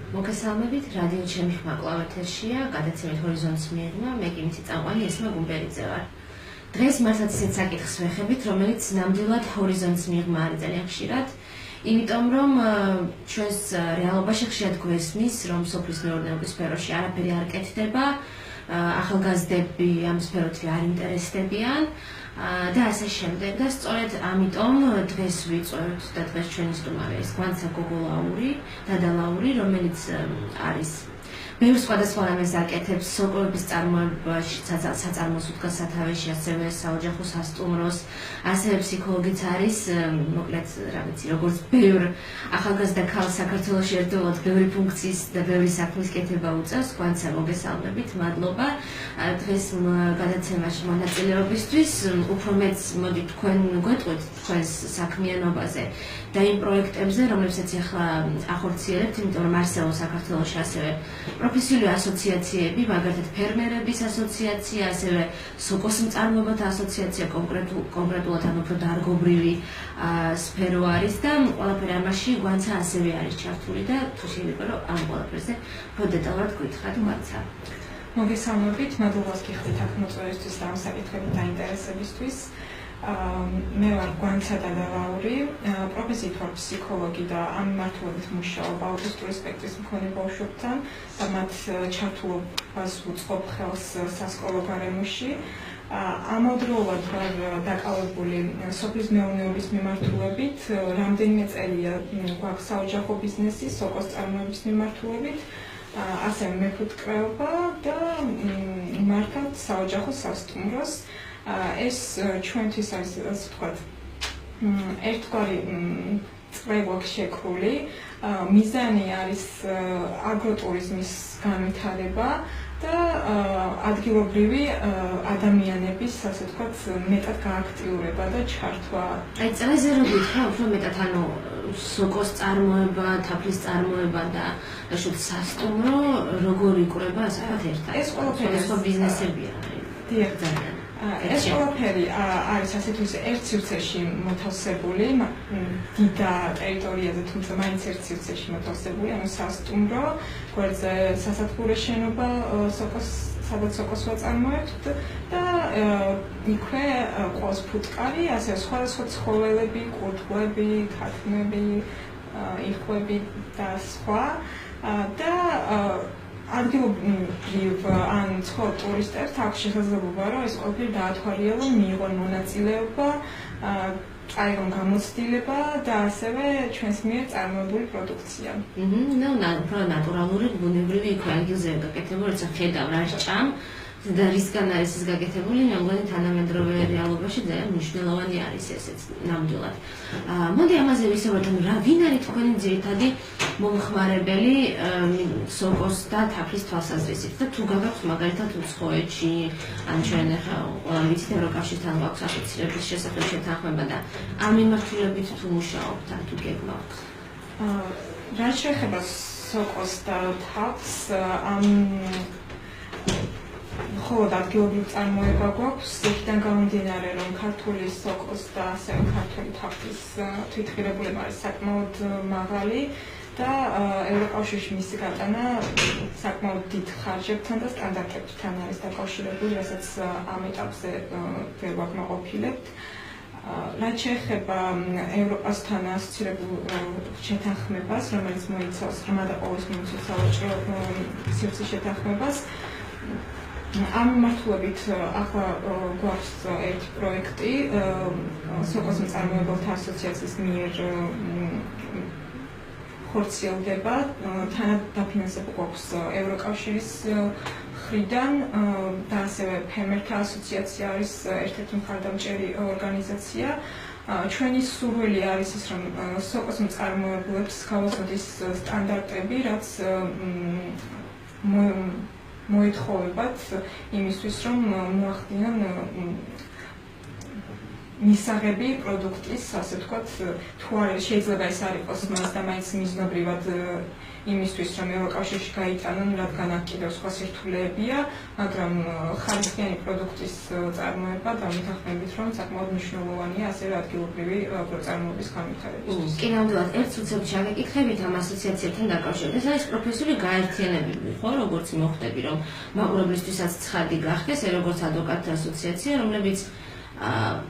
მოგესალმებით, რადიო ჩემი ხმა კლავეთერშია, გადაცემით ჰორიზონტს მიიღმა, მე კი მისი წამყვანი ესმა გუმბერიძე ვარ. დღეს მართლაც ისეთ საკითხს ვეხებით, რომელიც ნამდვილად ჰორიზონტს მიიღმა არის ძალიან ხშირად, იმიტომ რომ ჩვენს რეალობაში ხშირად გვესმის, რომ სოფლის მეურნეობის სფეროში არაფერი არ კეთდება, ახალგაზრდები ამ სფეროთი არ ინტერესდებიან და ასე შემდეგ და სწორედ ამიტომ დღეს ვიწვევთ და დღეს ჩვენი სტუმარი არის გვანცა გოგოლაური, დადალაური, რომელიც არის ბევრ სხვადასხვა რამეს აკეთებს სოკოების წარმოებაში, საწარმოს უდგას სათავეში, ასევე საოჯახო სასტუმროს, ასევე ფსიქოლოგიც არის, მოკლედ რა ვიცი, როგორც ბევრ ახალგაზრდა ქალს საქართველოში ერთდროულად ბევრი ფუნქციის და ბევრი საქმის კეთება უწევს, გვანცა მოგესალმებით, მადლობა. დღეს გადაცემაში მონაწილეობისთვის, უფრო მეც მოდი თქვენ გვეტყვით თქვენს საქმიანობაზე და იმ პროექტებზე, რომლებსაც ახლა ახორციელებთ, იმიტომ რომ არსებობს საქართველოში ასევე პროფესიული ასოციაციები, მაგალითად ფერმერების ასოციაცია, ასევე სოკოს მწარმოებელთა ასოციაცია, კონკრეტულად ამ უფრო დარგობრივი სფერო არის და ყველაფერი ამაში გვანცა ასევე არის ჩართული და თუ შეიძლება რომ ამ ყველაფერზე უფრო დეტალურად გითხრათ გვანცა. მოგესალმებით, მადლობას გიხდით აქ მოწვევისთვის და ამ საკითხებით დაინტერესებისთვის. მე ვარ გვანცა დადალაური, პროფესიით ვარ ფსიქოლოგი და ამ მიმართულებით მუშაობ აუტისტური სპექტრის მქონე ბავშვებთან და მათ ჩართულობას უწყობ ხელს სასკოლო გარემოში. ამავდროულად ვარ დაკავებული სოფლის მეურნეობის მიმართულებით, რამდენიმე წელია გვაქვს საოჯახო ბიზნესი სოკოს წარმოების მიმართულებით, ასევე მეფუტკრეობა და მართავთ საოჯახო სასტუმროს. ეს ჩვენთვის არის ასე ვთქვათ, ერთგვარი წრე გვაქვს შეკრული. მიზანი არის აგროტურიზმის განვითარება და ადგილობრივი ადამიანების, ასე ვთქვათ, მეტად გააქტიურება და ჩართვა. აი წელზე რო გითხრა, უფრო მეტად ანუ სოკოს წარმოება, თაფლის წარმოება და შუთ სასტუმრო როგორი იკვრება, ასე ვთქვათ, ერთად. ეს ყველაფერი სხვა ბიზნესებია. დიახ, ძალიან. ეს ყველაფერი არის ასეთ ერთ სივრცეში მოთავსებული, დიდ ტერიტორიაზე, თუმცა მაინც ერთ სივრცეში მოთავსებული, ანუ სასტუმრო, გვერდზე სასათბურე შენობა, სადაც სოკოს ვაწარმოებთ და იქვე ყავს ფუტკარი, ასევე სხვადასხვა ცხოველები, კურდღლები, ქათმები, იხვები და სხვა და ადგილობრივ ან ცხოველ ტურისტებს აქვს შესაძლებლობა, რომ ეს ყველაფერი დაათვალიერონ, მიიღონ მონაწილეობა, წაიღონ გამოცდილება და ასევე ჩვენს მიერ წარმოებული პროდუქცია. უფრო ნატურალური, ბუნებრივი იქვე ადგილზე გაკეთებული, როცა ხედავ რა ჭამ და რისგან არის ეს გაკეთებული, მე მგონი თანამედროვე რეალობაში ძალიან მნიშვნელოვანი არის ესეც ნამდვილად. მოდი ამაზე ვისაუბროთ, ვინ არის თქვენი ძირითადი მომხმარებელი სოკოს და თაფლის თვალსაზრისით და თუ გაგაქვთ მაგალითად უცხოეთში, ან ჩვენ ახლა ყველა ვიცით ევროკავშირთან გვაქვს ასოცირების შესახებ შეთანხმება და ამ მიმართულებით თუ მუშაობთ ან თუ გეგმავთ? რაც შეეხება სოკოს და თაფლს, მხოლოდ ადგილობრივ წარმოება გვაქვს, იქიდან გამომდინარე, რომ ქართული სოკოს და ასევე ქართული თაფლის თვითღირებულება არის საკმაოდ მაღალი და ევროკავშირში მისი გატანა საკმაოდ დიდ ხარჯებთან და სტანდარტებთან არის დაკავშირებული, რასაც ამ ეტაპზე ვერ ვაკმაყოფილებთ. რაც შეეხება ევროპასთან ასოცირებულ შეთანხმებას, რომელიც მოიცავს ღრმა და ყოველწლიურ სავაჭრო სივრცის შეთანხმებას, ამ მიმართულებით ახლა გვაქვს ერთი პროექტი სოკოს მწარმოებელთა ასოციაციის მიერ ხორციელდება, თანად დაფინანსება გვაქვს ევროკავშირის მხრიდან და ასევე ფერმერთა ასოციაცია არის ერთ-ერთი მხარდამჭერი ორგანიზაცია. ჩვენი სურვილი არის ის, რომ სოკოს მწარმოებელებს გავაცნოთ ის სტანდარტები, რაც მოეთხოვებათ იმისთვის, რომ მოახდინონ მისაღები პროდუქტის, ასე ვთქვათ, თუ არის შეიძლება ეს არ იყოს მას და მაინც მიზნობრივად იმისთვის, რომ ევროკავშირში გაიტანონ, რადგან აქ კიდევ სხვა სირთულეებია, მაგრამ ხალხიანი პროდუქტის წარმოება დამეთანხმებით, რომ საკმაოდ მნიშვნელოვანია ასევე ადგილობრივი პროწარმოების განვითარებისთვის. კი, ნამდვილად, ერთ უცებ ჩაგეკითხებით ამ ასოციაციებთან დაკავშირებით. ეს არის პროფესიული გაერთიანებები, ხო, როგორც მოხდები, რომ მაყურებლისთვისაც ცხადი გახდეს, როგორც ადვოკატთა ასოციაცია, რომლებიც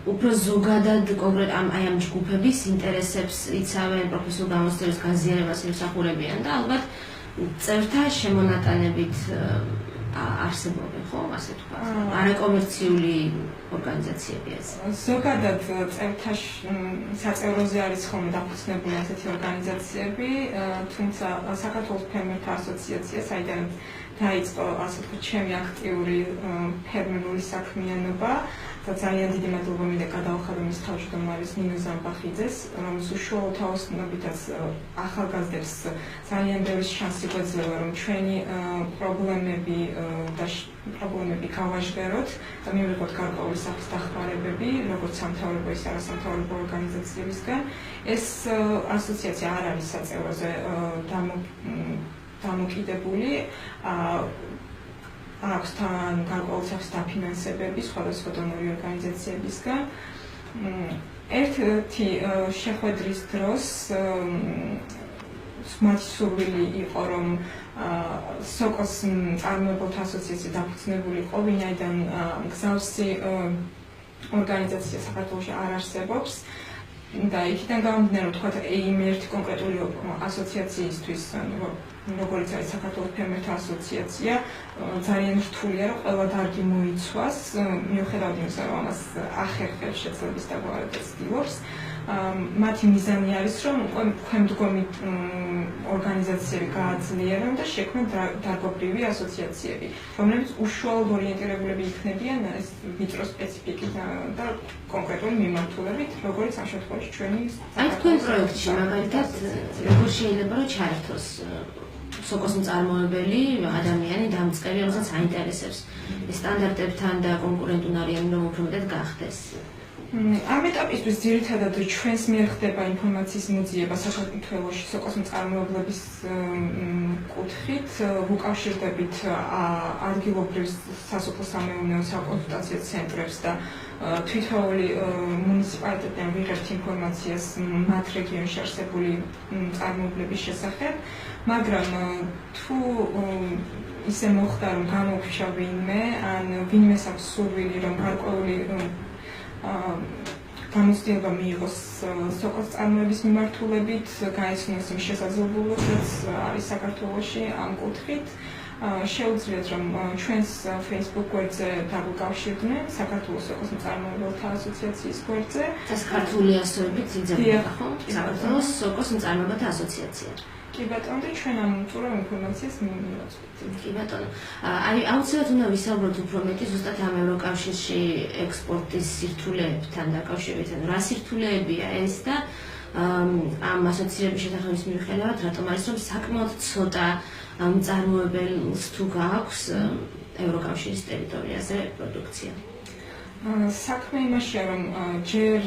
უფრო ზოგადად კონკრეტ ამ ჯგუფების ინტერესებს იცავენ, პროფესიულ გამოცდილების გაზიარებას ემსახურებიან და ალბათ წევრთა შემონატანებით არსებობენ, ხო, ასე ვთქვათ, არაკომერციული ორგანიზაციები ეს. ზოგადად წევრთა საწევროზე არის ხოლმე დაფუძნებული ასეთი ორგანიზაციები, თუმცა საქართველოს ფერმერთა ასოციაცია, საიდან დაიწყო ასე ვთქვათ ჩემი აქტიური ფერმერული საქმიანობა და ძალიან დიდი მადლობა მინდა გადავახადო მის თავმჯდომარის ნინო ზამბახიძეს, რომელიც უშუალო თაოსნობითაც ახალგაზრდებს ძალიან ბევრი შანსი გვეძლევა, რომ ჩვენი პრობლემები გავაჟღეროთ და მივიღოთ გარკვეული სახის დახმარებები, როგორც სამთავრობო, ისე არასამთავრობო ორგანიზაციებისგან. ეს ასოციაცია არ არის საწევროზე დამოკიდებული, აქვს თან გარკვეული სახის დაფინანსებები სხვადასხვა დონორი ორგანიზაციებისგან. ერთ-ერთი შეხვედრის დროს მათი სურვილი იყო, რომ სოკოს წარმოებულთა ასოციაცია დაფუძნებული იყო, ვინაიდან მსგავსი ორგანიზაცია საქართველოში არ არსებობს. და იქიდან გამომდინარე, რომ თქვათ იმ ერთი კონკრეტული ასოციაციისთვის, როგორც არის საქართველოს ფერმერთა ასოციაცია, ძალიან რთულია, რომ ყველა დარგი მოიცვას, მიუხედავად იმისა, რომ ამას ახერხებს შეძლების დაგვარება ცდილობს. მათი მიზანი არის, რომ ქვემდგომი ორგანიზაციები გააძლიერონ და შექმნან დარგობრივი ასოციაციები, რომლებიც უშუალოდ ორიენტირებულები იქნებიან ეს ვიწრო სპეციფიკით და კონკრეტული მიმართულებით, როგორც ამ შემთხვევაში ჩვენი აი თქვენ პროექტში მაგალითად როგორ შეიძლება რომ ჩაერთოს სოკოს მწარმოებელი ადამიანი დამწყები, რომელსაც აინტერესებს ეს სტანდარტებთან და კონკურენტუნარიანი რომ უფრო მეტად გახდეს. ამ ეტაპისთვის ძირითადად ჩვენს მიერ ხდება ინფორმაციის მოძიება საქართველოში სოკოს მწარმოებლების კუთხით, ვუკავშირდებით ადგილობრივ სასოფლო-სამეურნეო საკონსულტაციო ცენტრებს და თვითოეული მუნიციპალიტეტიდან ვიღებთ ინფორმაციას მათ რეგიონში არსებული მწარმოებლების შესახებ, მაგრამ თუ ისე მოხდა, რომ გამოგვიჩა ვინმე, ან ვინმეს აქვს სურვილი, რომ გარკვეული გამოცდილება მიიღოს სოკოს წარმოების მიმართულებით, გაეცნოს იმ შესაძლებლობებს, არის საქართველოში ამ კუთხით. შეუძლიათ, რომ ჩვენს Facebook გვერდზე დაგვიკავშირდნენ, საქართველოს სოკოს მწარმოებელთა ასოციაციის გვერდზე. ეს ქართული ასოებით იძებნება, ხო? საქართველოს სოკოს მწარმოებელთა ასოციაცია. კი ბატონო, ჩვენ ამ უწურავ ინფორმაციას მივიღებთ. კი ბატონო. აი აუცილებლად უნდა ვისაუბროთ უფრო მეტი ზუსტად ამ ევროკავშირში ექსპორტის სირთულეებთან დაკავშირებით. რა სირთულეებია ეს და ამ ასოციაციების შეთანხმების მიუხედავად, რატომ არის რომ საკმაოდ ცოტა მწარმოებელს თუ გააქვს ევროკავშირის ტერიტორიაზე პროდუქცია. საქმე იმაშია, რომ ჯერ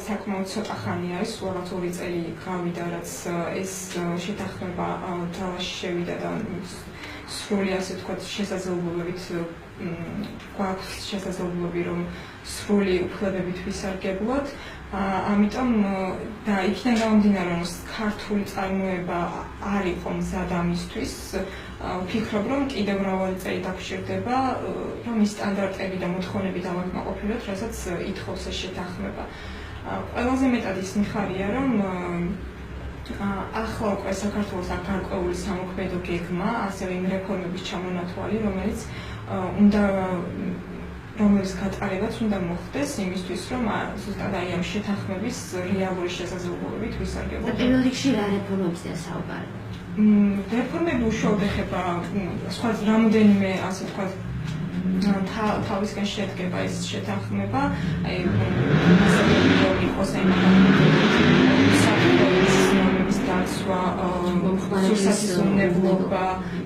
საკმაოდ ცოტა ხანი არის, სულაც 2 წელი გავიდა, რაც ეს შეთანხმება ძალაში შევიდა და სრული ასე ვთქვათ შესაძლებლობებით გვაქვს შესაძლებლობები, რომ სრული უფლებებით ვისარგებლოთ. ამიტომ და იქიდან გამომდინარე, რომ ქართული წარმოება არ იყო მზად ამისთვის, ვფიქრობ, რომ კიდევ მრავალი წელი დაგვჭირდება, რომ ის სტანდარტები და მოთხოვნები დავაკმაყოფილოთ, რასაც ითხოვს ეს შეთანხმება. ყველაზე მეტად ის მიხარია, რომ ახლა უკვე საქართველოს აქ გარკვეული სამოქმედო გეგმა, ასევე იმ რეფორმების ჩამონათვალი, რომელიც გატარებაც უნდა მოხდეს იმისთვის, რომ ზუსტად აი ამ შეთანხმების რეალური შესაძლებლობებით ვისარგებლოთ. და პირველ რიგში რა რეფორმებზეა საუბარი? რეფორმები უშუალოდ ეხება სხვა რამოდენიმე ასე ვთქვათ თავისგან შედგება ეს შეთანხმება, აი იყოს საქმის დაცვა, სულსასიზმრებლობა,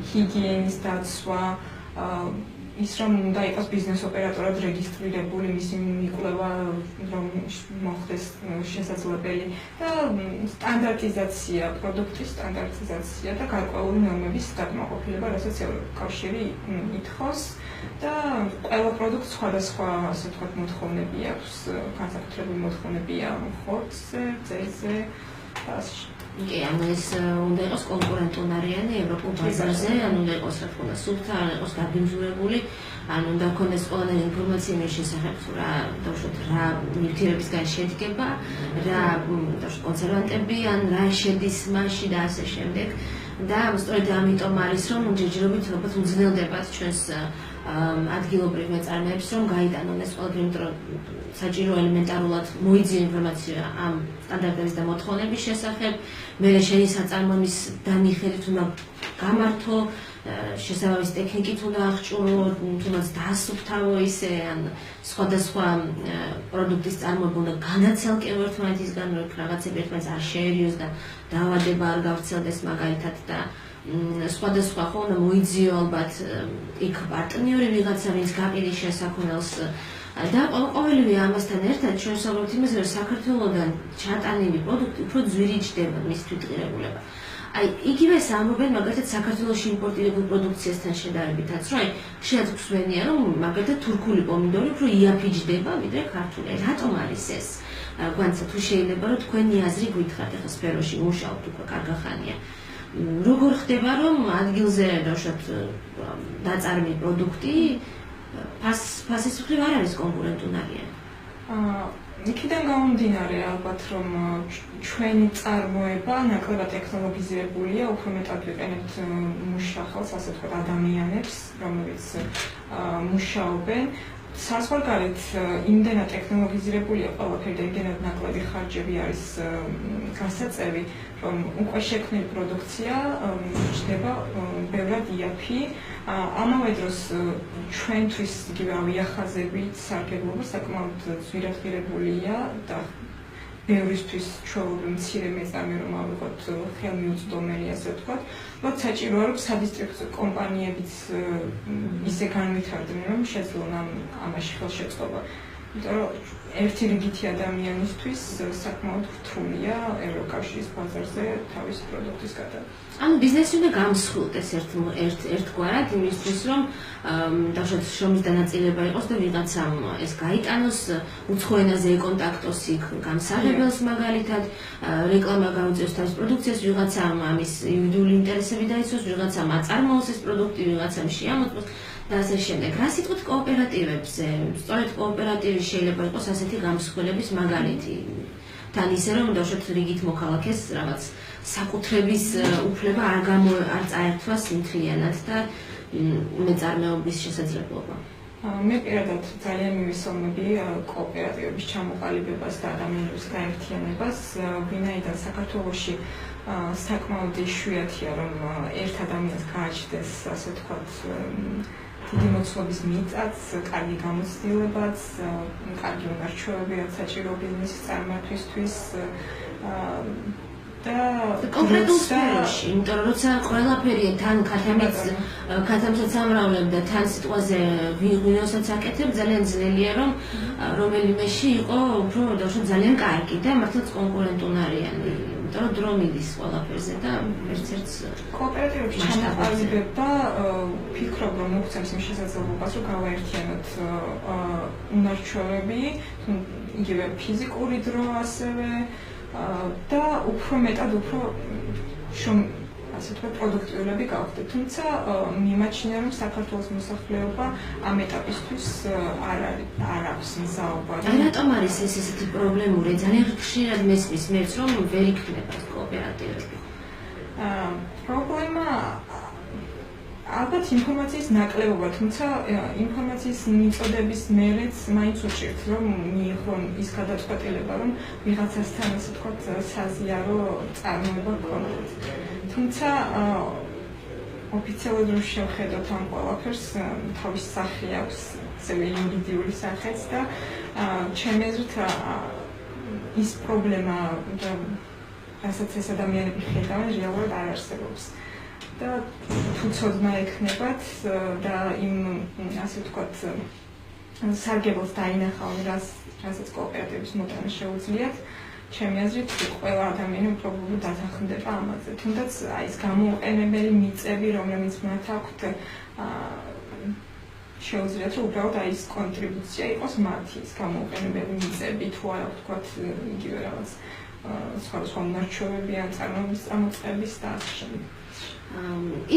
ჰიგიენის დაცვა, ის რომ უნდა იყოს ბიზნეს ოპერატორად რეგისტრირებული, მისი მიკვლევა რომ მოხდეს შესაძლებელი და სტანდარტიზაცია, პროდუქტის სტანდარტიზაცია და გარკვეული ნორმების დაკმაყოფილება, რასაც ევროკავშირი ითხოვს და ყველა პროდუქტს სხვადასხვა, ასე ვთქვათ, მოთხოვნები აქვს, განსაკუთრებული მოთხოვნებია ხორცზე, ძეზე და ასე. კი, ანუ ეს უნდა იყოს კონკურენტუნარიანი ევროპულ ბაზარზე, ანუ უნდა იყოს რა თქმა უნდა სუფთა, არ იყოს გაბინძურებული, ანუ უნდა ქონდეს ყველანაირი ინფორმაცია იმის შესახებ, რა დავუშვათ რა ნივთიერებისგან შედგება, რა დავუშვათ კონსერვანტები, ან რა შედის მასში და ასე შემდეგ. და სწორედ ამიტომ არის რომ ჯერჯერობით ალბათ უძნელდებათ ჩვენს ადგილობრივ მეწარმეებს რომ გაიტანონ ეს ყველაფერი, იმიტომ რომ საჭირო ელემენტარულად მოიძიო ინფორმაცია ამ სტანდარტების და მოთხოვნების შესახებ, მერე შენი საწარმოების დანიხედით უნდა გამართო, შესაბამისი ტექნიკით უნდა აღჭურო, თუნდაც დაასუფთავო ისე, ან სხვადასხვა პროდუქტის წარმოება უნდა განაცალკევო ერთმანეთისგან, რომ რაღაცები ერთმანეთს არ შეერიოს და დაავადება არ გავრცელდეს მაგალითად და სხვადასხვა ხო უნდა მოიძიო ალბათ იქ პარტნიორი ვიღაცა, ვინც გაყიდის შესაქმნელს და ყოველივე ამასთან ერთად ჩვენ ვსაუბრობთ იმაზე, რომ საქართველოდან ჩატანილი პროდუქტი უფრო ძვირი ჯდება მის თვითღირებულება. აი, იგივე ამბობენ მაგალითად საქართველოში იმპორტირებულ პროდუქციასთან შედარებითაც, რომ აი, შეიძლება გვსმენია, რომ მაგალითად თურქული პომიდორი უფრო იაფი ჯდება, ვიდრე ქართული. აი, რატომ არის ეს? გვანცა თუ შეიძლება რომ თქვენი აზრი გითხრათ, ახლა სფეროში მუშაობთ უკვე კარგი ხანია. როგორ ხდება რომ ადგილზე დავუშვათ დაწარმი პროდუქტი ფასის მხრივ არ არის კონკურენტუნარიანი? იქიდან გამომდინარე ალბათ რომ ჩვენი წარმოება ნაკლებად ტექნოლოგიზირებულია, უფრო მეტად ვიყენებთ მუშახელს, ასე ვთქვათ, ადამიანებს, რომლებიც მუშაობენ. საზღვარგარეთ იმდენად ტექნოლოგიზირებულია ყველაფერი და იმდენად ნაკლები ხარჯები არის გასაწევი, რომ უკვე შექმნილი პროდუქცია ჩნდება ბევრად იაფი. ამავე დროს ჩვენთვის იგივე ავიახაზებით სარგებლობა საკმაოდ ძვირადღირებულია და ბევრისთვის ჩვეულებრივ მცირე მეწარმე რომ ავიღოთ ხელმიუწვდომელი, ასე ვთქვათ, როცა საჭიროა რომ სადისტრიბუციო კომპანიებიც ისე განვითარდნენ, რომ შეძლონ ამაში ხელშეწყობა. იმიტომ რომ ერთი რიგითი ადამიანისთვის საკმაოდ რთულია ევროკავშირის ბაზარზე თავის პროდუქტის გადავა. ანუ ბიზნესი უნდა გამსხვილდეს ერთგვარად იმისთვის, რომ დავუშვათ შრომის დანაწილება იყოს და ვიღაცამ ეს გაიტანოს, უცხო ენაზე ეკონტაქტოს იქ გამსაღებელს მაგალითად, რეკლამა გაუწიოს თავის პროდუქციას, ვიღაცამ ამის ინდივიდუალური ინტერესები დაიცვას, ვიღაცამ აწარმოოს ეს პროდუქტი, ვიღაცამ შეამოწმოს და ასე შემდეგ. რა სიტყვით კოოპერატივებზე? სწორედ კოოპერატივი შეიძლება იყოს ასეთი გამსხვილების მაგალითი. თან ისე რომ დავუშვათ რიგით მოქალაქეს რაღაც საკუთრების უფლება არ წაერთვას მთლიანად და მეწარმეობის შესაძლებლობა. მე პირადად ძალიან მივისალმები კოოპერატივების ჩამოყალიბებას და ადამიანების გაერთიანებას, ვინაიდან საქართველოში საკმაოდ იშვიათია რომ ერთ ადამიანს გააჩნდეს, ასე ვთქვათ, დიდი მოცულობის მიწაც, კარგი გამოცდილებაც, კარგი უნარჩვევები, რაც საჭირო ბიზნესის წარმართვისთვის და კონკრეტულ სფეროში, იმიტომ რომ როცა ყველაფერი თან ქათამსაც ამრავლებდა და თან სიტყვაზე ვინოსაც აკეთებ, ძალიან ძნელია რომ რომელიმეში იყო უფრო ძალიან კარგი და მართლაც კონკურენტუნარიანი. იმიტომ რომ დრო მიდის ყველაფერზე და ერთ-ერთს კოოპერატივებში ჩამოყალიბება ვფიქრობ რომ მოგცემს იმ შესაძლებლობას რომ გავაერთიანოთ უნარჩვევები, იგივე ფიზიკური დრო ასევე და უფრო მეტად უფრო ასე ვთქვათ პროდუქტიულები გავხდეთ. თუმცა მიმაჩნია რომ საქართველოს მოსახლეობა ამ ეტაპისთვის არ აქვს მზაობა. რატომ არის ეს ესეთი პრობლემური? ძალიან ხშირად მესმის მეც რომ ვერ იქნება კოოპერატივები. პრობლემა ალბათ ინფორმაციის ნაკლებობა, თუმცა ინფორმაციის მიწოდების მერეც მაინც უჭირთ რომ მიიღონ ის გადაწყვეტილება, რომ ვიღაცასთან ასე ვთქვათ საზიარო წარმოება გქონდეთ. თუმცა ოფიციალურად რომ შევხედოთ ამ ყველაფერს, თავის სახე აქვს, ასევე იურიდიული სახეც და ჩემი აზრით ის პრობლემა, რასაც ეს ადამიანები ხედავენ, რეალურად არ არსებობს. და თუ ცოდნა ექნებათ და იმ ასე ვთქვათ სარგებელს დაინახავენ, რასაც კოოპერატივის მოტანა შეუძლიათ. ჩემი აზრით, ყველა ადამიანი უბრალოდ დათანხმდება ამაზე. თუნდაც აი ეს გამოუყენებელი მიწები, რომლებიც მათ აქვთ, შეუძლიათ რომ უბრალოდ აი ეს კონტრიბუცია იყოს მათი, ეს გამოუყენებელი მიწები, თუ არა ვთქვათ იგივე რაღაც სხვადასხვა უნარჩვევები ან წარმოების წამოწყების და ასე შემდეგ.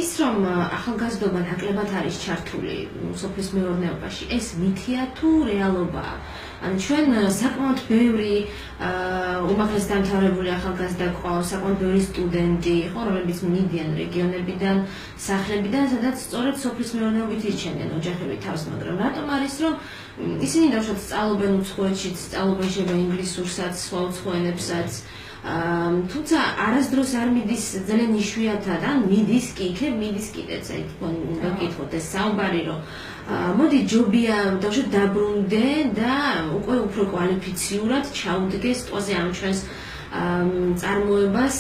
ის რომ ახალგაზრდობა ნაკლებად არის ჩართული სოფლის მეურნეობაში, ეს მითია თუ რეალობაა? ანუ ჩვენ საკმაოდ ბევრი უმაღლეს დამთავრებული ახალგაზრდა გვყავს, საკმაოდ ბევრი სტუდენტი, ხო, რომლებიც მიდიან რეგიონებიდან, სახლებიდან, სადაც სწორედ სოფლის მეურნეობით იჩენიან ოჯახები თავს, მაგრამ რატომ არის რომ ისინი დავუშვათ სწავლობენ უცხოეთშიც, სწავლობენ შეიძლება ინგლისურსაც, სხვა უცხო ენებსაც, თუმცა არასდროს არ მიდის ძალიან იშვიათად, ან მიდის კი, იქნებ მიდის კიდეც, აი თქვენ უნდა გითხოთ ეს საუბარი, რომ მოდი ჯობია დავუშვათ დაბრუნდე და უკვე უფრო კვალიფიციურად ჩაუდგე სტოზე ამ ჩვენს წარმოებას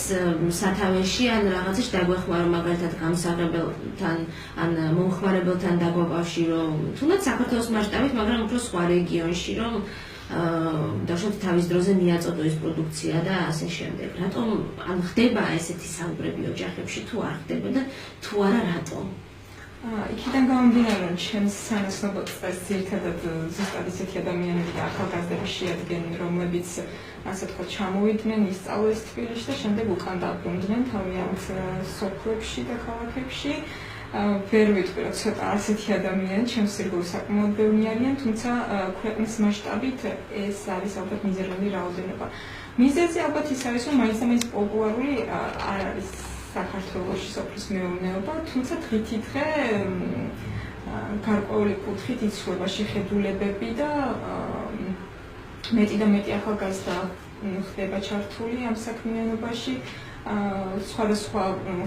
სათავეში ან რაღაცაში დაგვეხმარო მაგალითად გამსაღებელთან ან მომხმარებელთან დაგვაკავშირო, თუნდაც საქართველოს მასშტაბით, მაგრამ უფრო სხვა რეგიონში, რომ დავუშვათ თავის დროზე მიაწოდო ეს პროდუქცია და ასე შემდეგ. რატომ ან ხდება ესეთი საუბრები ოჯახებში თუ არ ხდება და თუ არა რატომ? იქიდან გამომდინარე, რომ ჩემს სანაცნობო წესს ძირითადად ზუსტად ისეთი ადამიანები და ახალგაზრდები შეადგენენ, რომლებიც ასე ვთქვათ ჩამოვიდნენ, ისწავლეს თბილისში და შემდეგ უკან დაბრუნდნენ თავიანთ სოფლებში და ქალაქებში. ვერ ვიტყვი, რომ ცოტა ასეთი ადამიანი ჩემს ირგვლივ საკმაოდ ბევრი არიან, თუმცა ქვეყნის მასშტაბით ეს არის ალბათ მიზერნული რაოდენობა. მიზეზი ალბათ ის არის, რომ მაინც პოპულარული არ არის საქართველოში სოფლის მეურნეობა, თუმცა დღითიდღე გარკვეული კუთხით იცვლება შეხედულებები და მეტი და მეტი ახალგაზრდა ხდება ჩართული ამ საქმიანობაში. სხვადასხვა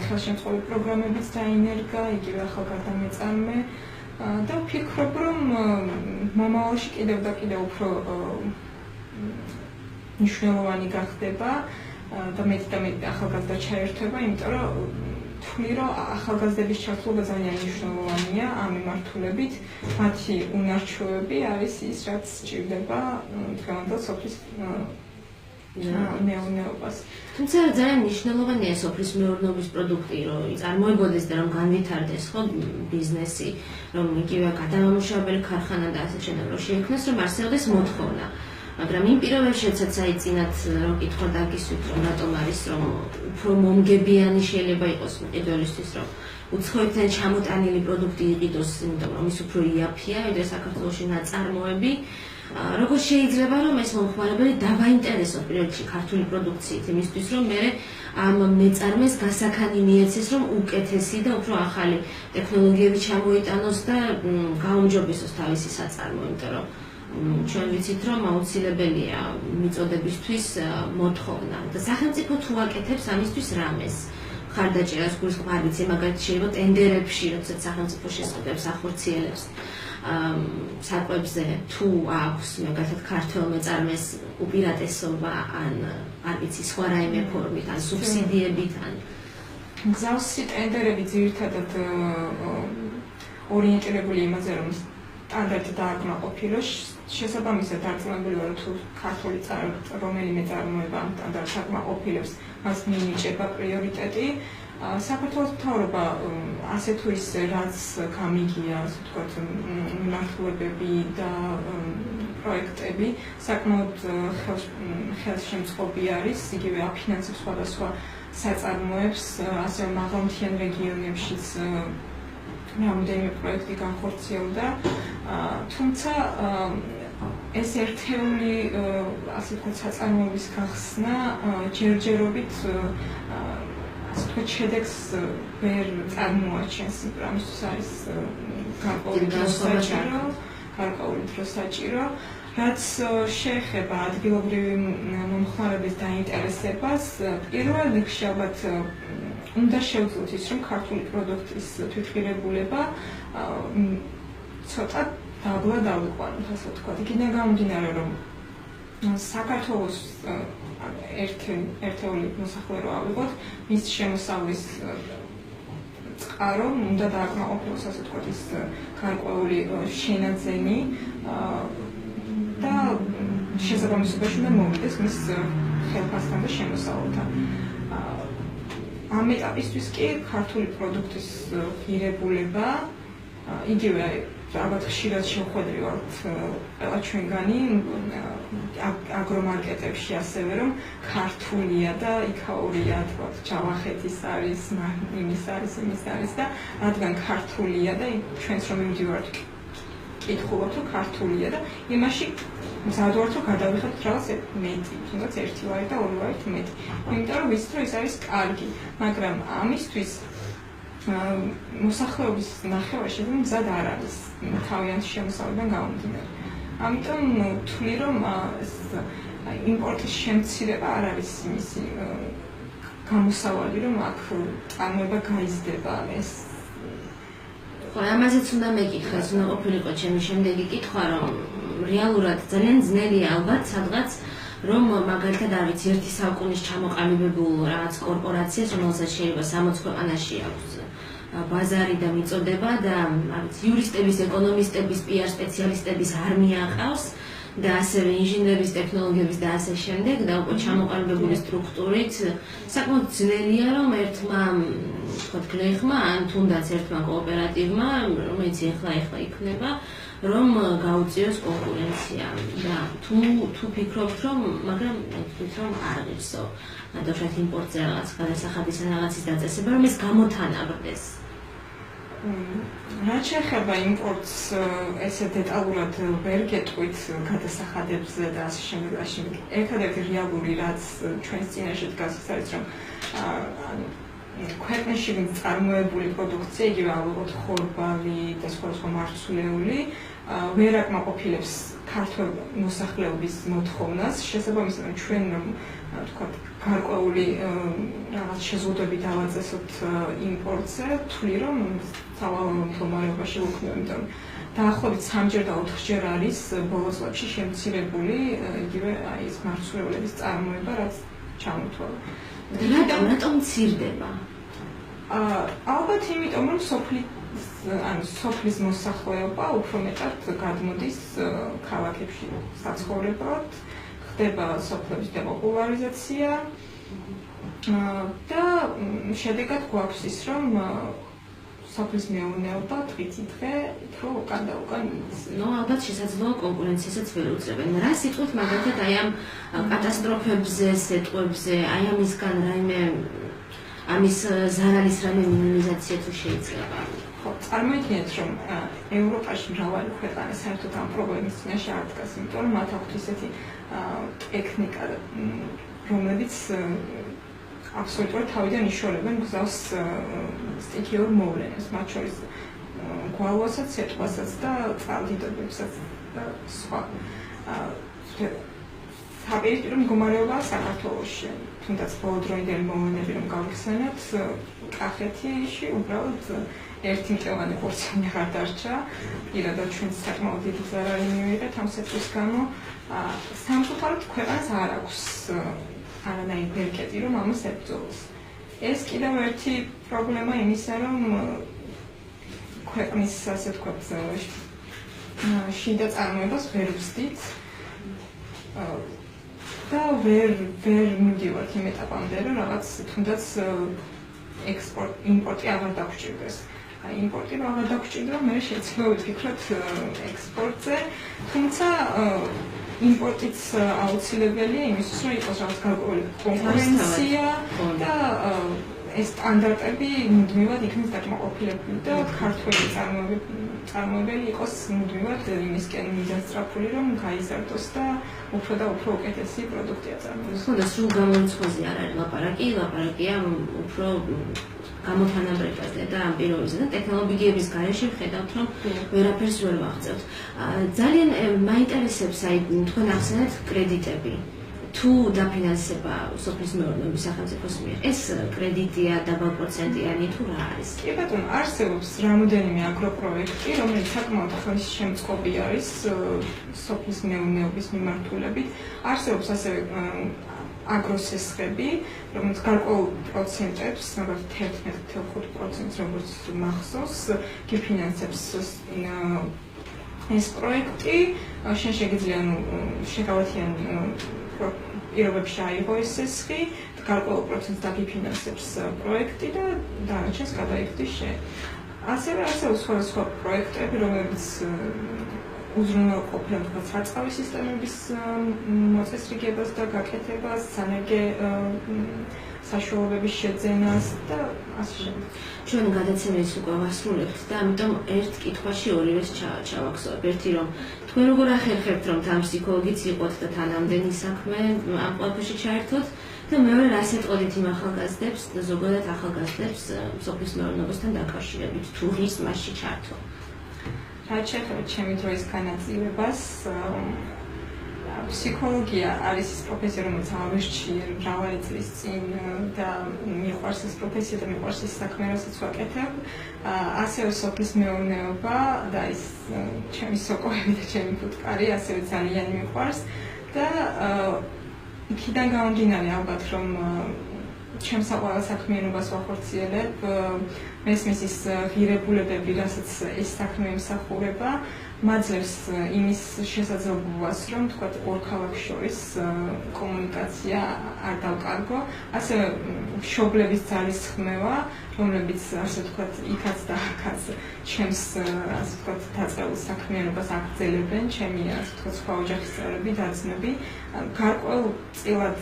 ხელშემწყობი პროგრამებიც დაინერგა, იგივე ახალგაზრდა მეწარმე და ვფიქრობ, რომ მომავალში კიდევ და კიდევ უფრო მნიშვნელოვანი გახდება და მეტი ახალგაზრდა ჩაერთვება, იმიტომ რომ ვთვლი, რომ ახალგაზრდების ჩართულობა ძალიან მნიშვნელოვანია ამ მიმართულებით. მათი უნარჩვევები არის ის, რაც სჭირდება დღევანდელ სოფლის მეურნეობას. თუმცა ძალიან მნიშვნელოვანია სოფლის მეურნეობის პროდუქტი, რომ წარმოებოდეს და რომ განვითარდეს ხო ბიზნესი, რომ იგივე გადამამუშავებელი ქარხანა და ასე შემდეგ რომ შეიქმნას, რომ არსებობდეს მოთხოვნა. მაგრამ იმ პირობებშიც აიწინათ რომ კითხვა დაგისვით, რომ რატომ არის რომ უფრო მომგებიანი შეიძლება იყოს მყიდველისთვის, რომ უცხოეთიდან ჩამოტანილი პროდუქტი იყიდოს, იმიტომ რომ ის უფრო იაფია, ვიდრე საქართველოში ნაწარმოები. Როგორ შეიძლება რომ ეს მომხმარებელი დავაინტერესოს პირველში ქართული პროდუქციით, იმისთვის რომ მე ამ მეწარმეს გასაქანი მიეცეს, რომ უკეთესი და უფრო ახალი ტექნოლოგიები ჩამოიტანოს და გაუმჯობესოს თავისი საწარმო, იმიტომ რომ ჩვენ ვიცით რომ აუცილებელია მიწოდებისთვის მოთხოვნა და სახელმწიფო თუ აკეთებს ამისთვის რამეს ხარდაჭერას გულისხმობ არ ვიცი, მაგალითად შეიძლება ტენდერებში, როდესაც სახელმწიფო შესყიდებს ახორციელებს საკვებზე თუ აქვს მაგალითად ქართველ მეწარმეს უპირატესობა ან არ ვიცი სხვა რაიმე ფორმით ან სუბსიდიებით ან მსგავსი ტენდერები ძირითადად ორიენტირებული იმაზე რომ სტანდარტი დააკმაყოფილოს შესაბამისად დარწმუნებული ვარ თუ ქართული რომელიმე წარმოება ამ სტანდარტს აკმაყოფილებს მას მინიჭება პრიორიტეტი საქართველოს მთავრობა ასე თუ ისე რაც გამიგია ასე ვთქვათ მიმართულებები და პროექტები საკმაოდ ხელშემწყობი არის იგივე აფინანსებს სხვადასხვა საწარმოებს ასევე მაღალმთიან რეგიონებშიც რამდენიმე პროექტი განხორციელდა თუმცა ეს ერთეული ასე ვთქვათ საწარმოების გახსნა ჯერჯერობით ასე ვთქვათ შედეგს ვერ წარმოაჩენს ამისთვის არის გარკვეული დრო საჭირო რაც შეეხება ადგილობრივი მომხმარებლის დაინტერესებას პირველ რიგში ალბათ უნდა შევძლოთ ის რომ ქართული პროდუქტის თვითღირებულება ცოტა დაბლა დავიყვანოთ ასე ვთქვათ იქიდან გამომდინარე რომ საქართველოს ერთეული მოსახლე რო ავიღოთ მის შემოსავლის წყარო უნდა დააკმაყოფილოს, ასე ვთქვათ, ის გარკვეული შენაძენი და შესაბამისობაში უნდა მოვიდეს მის ხელფასთან და შემოსავალთან. Am ეტაპისთვის კი ქართული პროდუქტის ღირებულება იგივე ალბათ ხშირად შევხვედრივართ ყველა ჩვენგანი აგრომარკეტებში ასევე რომ ქართულია და იქაურია თქვათ ჯავახეთის არის, იმის არის და რადგან ქართულია და ჩვენს რომ მივდივართ კითხულობთ რომ ქართულია და იმაში მზად ვართ რომ გადავიხადოთ რაღაც მეტი, თუნდაც ერთი ვარი და ორი ვარით მეტი. იმიტომ რომ ვიცით რომ ეს არის კარგი, მაგრამ ამისთვის მოსახლეობის ნახევარში მზად არ არის თავიანთი შემოსავალიდან გამომდინარე. ამიტომ ვთვლი რომ იმპორტის შემცირება არ არის იმისი გამოსავალი რომ აქ წარმოება გაიზრდება ეს ხო, ამაზეც უნდა მეკითხეს, უნდა ყოფილიყო ჩემი შემდეგი კითხვა, რომ რეალურად ძალიან ძნელია ალბათ სადღაც რომ მაგალითად არ ვიცი ერთი საუკუნის ჩამოყალიბებულ რაღაც კორპორაციას, რომელსაც შეიძლება 60 ქვეყანაში აქვს ბაზარი და მიწოდება და არ ვიცი იურისტების, ეკონომისტების, PR სპეციალისტების არმია ყავს და ასევე ინჟინერების, ტექნოლოგიების და ასე შემდეგ და უკვე ჩამოყალიბებული სტრუქტურით საკმაოდ ძნელია რომ ერთმა თქვათ გლეხმა ან თუნდაც ერთმა კოოპერატივმა, რომელიც ეხლა იქნება რომ გაუწიოს კონკურენცია და თუ ფიქრობთ რომ მაგრამ ვთქვით რომ არ ღირსო დავშათ იმპორტზე რაღაც გადასახადის ან რაღაცის დაწესება რომ ეს გამოთანაბრდეს რაც შეეხება იმპორტს ესე დეტალურად ვერ გეტყვით გადასახადებზე და ასე შემდეგ. ერთადერთი რეალური რაც ჩვენს წინაშე დგას ის არის რომ ქვეყნებში წარმოებული პროდუქცია იგივე ალბათ ხორბალი და სხვადასხვა მარცვლეული ვერ აკმაყოფილებს ქართულ მოსახლეობის მოთხოვნას შესაბამისად ჩვენ ვთქვათ გარკვეული რაღაც შეზღუდვები დავაწესოთ იმპორტზე ვთვლი რომ სავალალო მდგომარეობაში ვუქმნიო იმიტომ რომ დაახლოებით 3-ჯერ და 4-ჯერ არის ბოლო წლებში შემცირებული იგივე აი ეს მარცვლეულების წარმოება რაც ჩამოთვალა. რატომ მცირდება? ალბათ იმიტომ რომ სოფლის მოსახლეობა უფრო მეტად გადმოდის ქალაქებში საცხოვრებლად, ხდება სოფლების დეპოპულარიზაცია და შედეგად გვაქვს ის რომ სოფლის მეურნეობა დღითიდღე უფრო უკან და უკან მიდის. ალბათ შესაძლოა კონკურენციასაც ვერ უწევენ. რა სიტყვით მაგალითად აი ამ კატასტროფებზე, სეტყვებზე, აი ამისგან რაიმე ამის ზარალის რაიმე მინიმიზაცია თუ შეიძლება? ხო, წარმოიდგინეთ რომ ევროპაში მრავალი ქვეყანა საერთოდ ამ პრობლემის წინაშე არ დგას, იმიტომ რომ მათ აქვთ ისეთი ტექნიკა, რომლებიც აბსოლუტურად თავიდან იშორებენ გზავს სტიქიურ მოვლენებს, მათ შორის გვალვასაც, სეტყვასაც და წყალდიდობებსაც და სხვა. საპირისპირო მდგომარეობა საქართველოში, თუნდაც ბოლოდროინდელი მოვლენები რომ გავიხსენოთ, კახეთში უბრალოდ ერთი მტევანი პორციონი აღარ დარჩა, პირადად ჩვენს საკმაოდ დიდი ზარალი მივიღეთ ამ სეტყვის გამო. სამწუხაროდ ქვეყანას არ აქვს არანაირი ბერკეტი რომ ამას ებრძოლოს. ეს კიდევ ერთი პრობლემა იმისა რომ ქვეყნის ასე ვთქვათ შიდა წარმოებას ვერ ვსდით და ვერ მივდივართ იმ ეტაპამდე რომ რაღაც თუნდაც იმპორტი აღარ დაგვჭირდეს. იმპორტი რომ აღარ დაგვჭირდება, მე შეიძლება ვფიქროთ ექსპორტზე, თუმცა იმპორტიც აუცილებელია იმისთვის, რომ იყოს რაღაც გარკვეული კონკურენცია და ეს სტანდარტები მუდმივად იქნეს დაკმაყოფილებული და ქართველი წარმოებელი იყოს მუდმივად იმისკენ მიდასწრაფული, რომ გაიზარდოს და უფრო უკეთესი პროდუქტია წარმოდგოს. ხო და სრულ გამორიცხვაზე არ არის ლაპარაკია უფრო გამოთანაბრებაზე და ამ პირობებზე და ტექნოლოგიების გარეშე ვხედავთ რომ ვერაფერს ვერ ვაღწევთ. ძალიან მაინტერესებს აი თქვენ ახსენეთ კრედიტები. თუ დაფინანსება სოფლის მეურნეობის სახელმწიფოს მიერ, ეს კრედიტია დაბალპროცენტიანი თუ რა არის? კი ბატონო, არსებობს რამოდენიმე აგროპროექტი, რომელიც საკმაოდ ხელშემწყობი არის სოფლის მეურნეობის მიმართულებით. არსებობს ასევე აგროსესხები, რომელიც გარკვეულ პროცენტებს, მაგალითად 11.5%, როგორც მახსოვს, გიფინანსებს ეს პროექტი. შენ შეგიძლია შეგავათიან პირობებში აიღო ეს სესხი, გარკვეულ პროცენტს დაგიფინანსებს პროექტი და დანარჩენს გადაიხდის შენ. ასევე სხვადასხვა პროექტები, რომლებიც უზრუნველყოფენ სარწყავი სისტემების მოწესრიგებას და გაკეთებას, სანერგე საშუალებების შეძენას და ასე შემდეგ. ჩვენ გადაცემის უკვე ვასრულებთ და ამიტომ ერთ კითხვაში ორივეს ჩავაგზავნებ. ერთი რომ თქვენ როგორ ახერხებთ რომ თან ფსიქოლოგიც იყოთ და თან ამდენი საქმე ამ ყველაფერში ჩაერთოთ და მეორე რას ეტყოდით იმ ახალგაზრდებს და ზოგადად ახალგაზრდებს სოფლის მეურნეობასთან დაკავშირებით თუ ის მასში ჩართო. რაც შეეხება ჩემი დროის განაწილებას, ფსიქოლოგია არის ის პროფესია, რომელიც ავირჩიე მრავალი წლის წინ და მიყვარს ეს პროფესია და მიყვარს ის საქმე, რასაც ვაკეთებ. ასევე სოფლის მეურნეობა და ის ჩემი სოკოები და ჩემი ფუტკარი ასევე ძალიან მიყვარს და იქიდან გამომდინარე ალბათ რომ ჩემს ყველა საქმიანობას ვახორციელებ, მესმის ის ღირებულებები, რასაც ეს საქმე ემსახურება, მაძლევს იმის შესაძლებლობას, რომ თქვათ ორ ქალაქს შორის კომუნიკაცია არ დავკარგო, ასევე მშობლების ძალისხმევა, რომლებიც ასე ვთქვათ იქაც და აქაც ჩემს ასე ვთქვათ დაწყებულ საქმიანობას აგრძელებენ, ჩემი ასე ვთქვათ სხვა ოჯახის წევრები, და-ძმები, გარკვეულწილად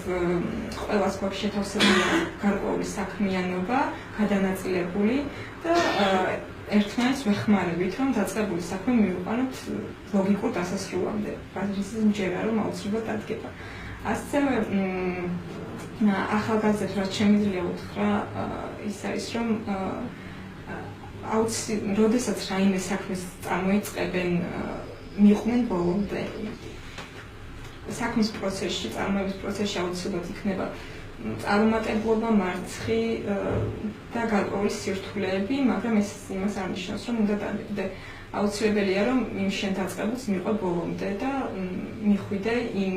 ყველას გვაქვს შეთავსებული გარკვეული საქმიანობა, გადანაწილებული და ერთმანეთს ვეხმარებით, რომ დაწყებული საქმე მივიყვანოთ ლოგიკურ დასასრულამდე, რაც მჯერა რომ აუცილებლად დადგება. ასევე ახალგაზრდებს რაც შემიძლია უთხრა ის არის რომ როდესაც რაიმე საქმეს წარმოიწყებენ, მიყვნენ ბოლომდე. საქმის პროცესში, წარმოების პროცესში აუცილებლად იქნება წარუმატებლობა, მარცხი და გარკვეული სირთულეები, მაგრამ ეს იმას არ ნიშნავს, რომ უნდა დაგიდე. აუცილებელია, რომ იმ შენ დაწყებულს მიყვე ბოლომდე და მიხვიდე იმ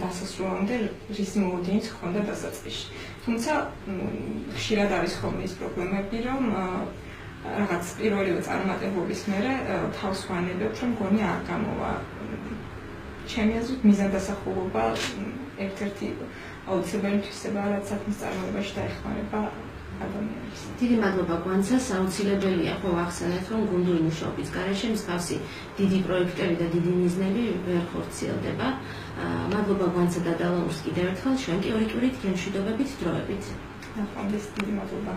დასასრულამდე, რის მოლოდინიც ჰქონდა დასაწყისში. თუმცა ხშირად არის ხოლმე ის პრობლემები, რომ რაღაც პირველივე წარუმატებლობის მერე თავს ვანებებ, რომ გონი არ გამოვა. ჩემი აზრით მიზანდასახულობა ერთ-ერთი აუცილებელი თვისებაა, რაც საქმის წარმოებაში დაეხმარება ადამიანებს. დიდი მადლობა გვანცას, აუცილებელია ხო ვახსენეთ, რომ გუნდური მუშაობის გარეშე მსგავსი დიდი პროექტები და დიდი მიზნები ვერ ხორციელდება. მადლობა გვანცა და დალაურს კიდევ ერთხელ, ჩვენ კი ორი კვირით გემშვიდობებით დროებით. ნახვამდის დიდი მადლობა.